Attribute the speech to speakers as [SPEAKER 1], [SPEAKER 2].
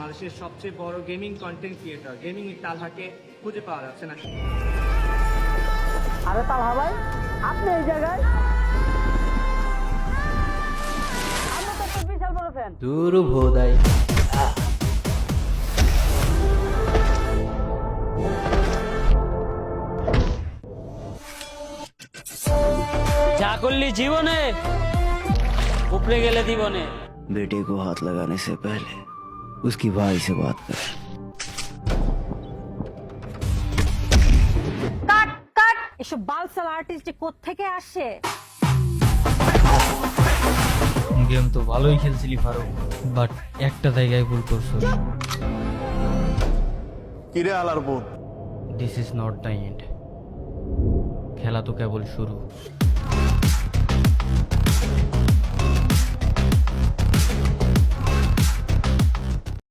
[SPEAKER 1] বাংলাদেশের সবচেয়ে বড় গেমিং কন্টেন্ট ক্রিয়েটর গেমিং তালহাকে খুঁজে পাওয়া যাচ্ছে না।
[SPEAKER 2] আরে তালহা ভাই, আপনি এই জায়গায়? আমরা তো একটা বিশাল বড় ফ্যান।
[SPEAKER 3] দূর ভোদাই। যা করলি জীবনে উপরে গেলে জীবনে।
[SPEAKER 4] बेटे को हाथ लगाने से पहले उसकी भाई से बात कर।
[SPEAKER 2] কাট কাট, এসব বালসাল আর্টিস্ট কোত্থেকে আসে?
[SPEAKER 3] গেম তো ভালোই খেলছিলি ফারুক, বাট একটা জায়গায় ভুল করছো।
[SPEAKER 5] কিরে আলার বোন,
[SPEAKER 3] this is not the end, খেলা তো কেবল শুরু।